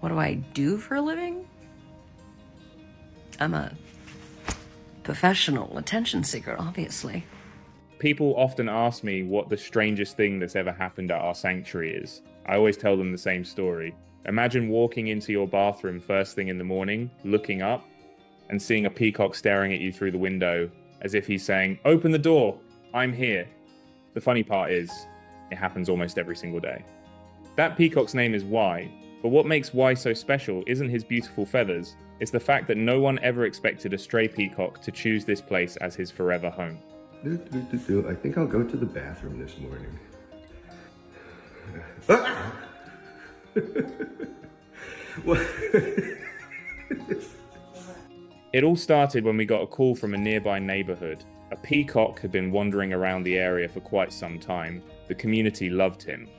What do I do for a living? I'm a professional attention seeker, obviously. People often ask me what the strangest thing that's ever happened at our sanctuary is. I always tell them the same story. Imagine walking into your bathroom first thing in the morning, looking up, and seeing a peacock staring at you through the window, as if he's saying, "Open the door, I'm here." The funny part is, it happens almost every single day. That peacock's name is Y, but what makes Y so special isn't his beautiful feathers, it's the fact that no one ever expected a stray peacock to choose this place as his forever home. I think I'll go to the bathroom this morning. Ah! What? It all started when we got a call from a nearby neighborhood. A peacock had been wandering around the area for quite some time. The community loved him.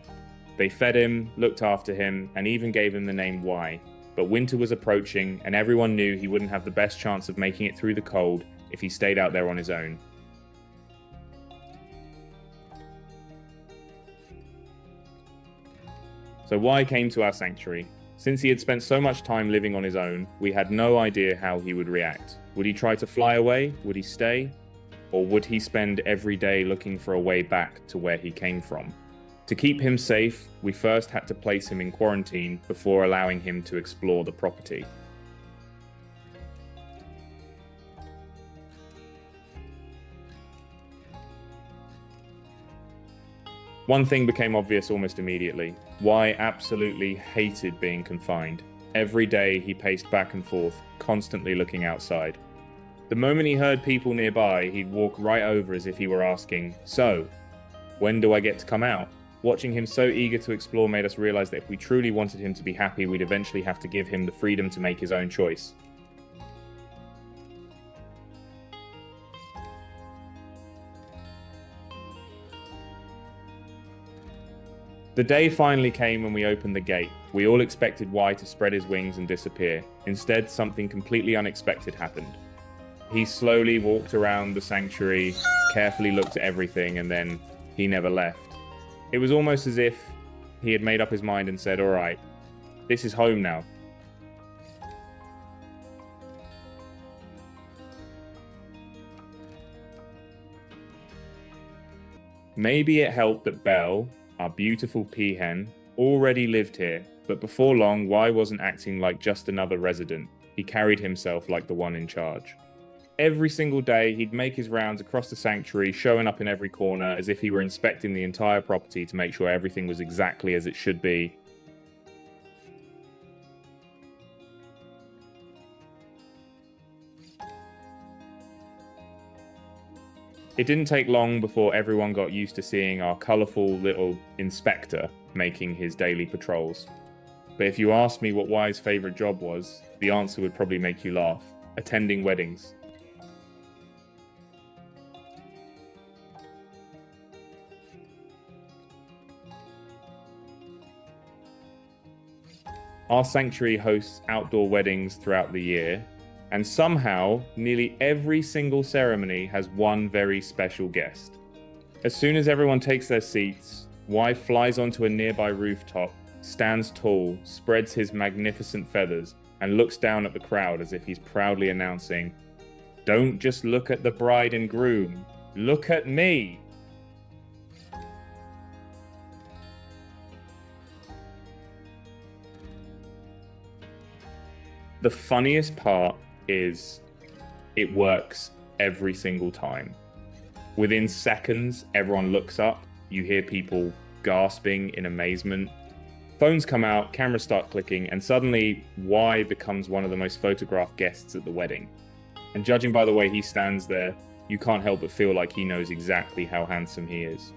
They fed him, looked after him, and even gave him the name Y. But winter was approaching, and everyone knew he wouldn't have the best chance of making it through the cold if he stayed out there on his own. So Y came to our sanctuary. Since he had spent so much time living on his own, we had no idea how he would react. Would he try to fly away? Would he stay? Or would he spend every day looking for a way back to where he came from? To keep him safe, we first had to place him in quarantine before allowing him to explore the property. One thing became obvious almost immediately. Y absolutely hated being confined. Every day he paced back and forth, constantly looking outside. The moment he heard people nearby, he'd walk right over as if he were asking, "So, when do I get to come out?" Watching him so eager to explore made us realize that if we truly wanted him to be happy, we'd eventually have to give him the freedom to make his own choice. The day finally came when we opened the gate. We all expected Y to spread his wings and disappear. Instead, something completely unexpected happened. He slowly walked around the sanctuary, carefully looked at everything, and then he never left. It was almost as if he had made up his mind and said, "All right, this is home now." Maybe it helped that Belle, our beautiful peahen, already lived here, but before long, Y wasn't acting like just another resident. He carried himself like the one in charge. Every single day, he'd make his rounds across the sanctuary, showing up in every corner as if he were inspecting the entire property to make sure everything was exactly as it should be. It didn't take long before everyone got used to seeing our colourful little inspector making his daily patrols. But if you asked me what Y's favourite job was, the answer would probably make you laugh: attending weddings. Our sanctuary hosts outdoor weddings throughout the year, and somehow, nearly every single ceremony has one very special guest. As soon as everyone takes their seats, Y flies onto a nearby rooftop, stands tall, spreads his magnificent feathers, and looks down at the crowd as if he's proudly announcing, "Don't just look at the bride and groom, look at me!" The funniest part is it works every single time. Within seconds, everyone looks up, you hear people gasping in amazement. Phones come out, cameras start clicking, and suddenly Y becomes one of the most photographed guests at the wedding. And judging by the way he stands there, you can't help but feel like he knows exactly how handsome he is.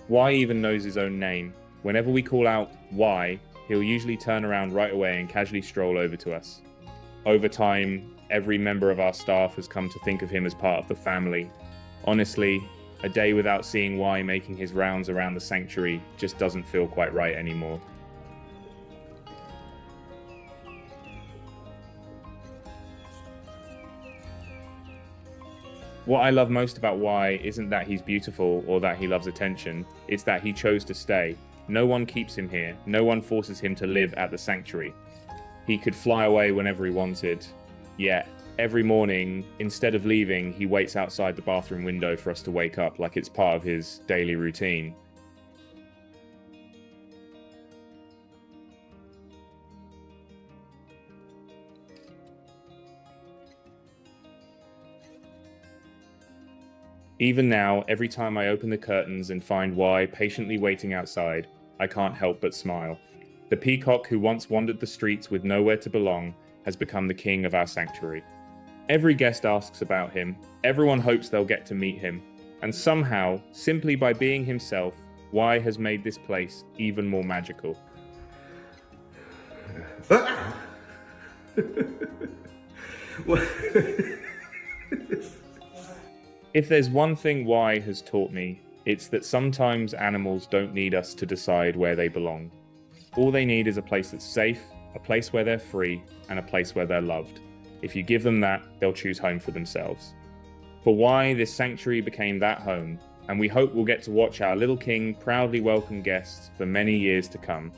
Y even knows his own name. Whenever we call out Y, he'll usually turn around right away and casually stroll over to us. Over time, every member of our staff has come to think of him as part of the family. Honestly, a day without seeing Y making his rounds around the sanctuary just doesn't feel quite right anymore. What I love most about Y isn't that he's beautiful or that he loves attention, it's that he chose to stay. No one keeps him here, no one forces him to live at the sanctuary. He could fly away whenever he wanted, yet every morning, instead of leaving, he waits outside the bathroom window for us to wake up like it's part of his daily routine. Even now, every time I open the curtains and find Y patiently waiting outside, I can't help but smile. The peacock who once wandered the streets with nowhere to belong has become the king of our sanctuary. Every guest asks about him, everyone hopes they'll get to meet him, and somehow, simply by being himself, Y has made this place even more magical. If there's one thing Y has taught me, it's that sometimes animals don't need us to decide where they belong. All they need is a place that's safe, a place where they're free, and a place where they're loved. If you give them that, they'll choose home for themselves. For Y, this sanctuary became that home, and we hope we'll get to watch our little king proudly welcome guests for many years to come.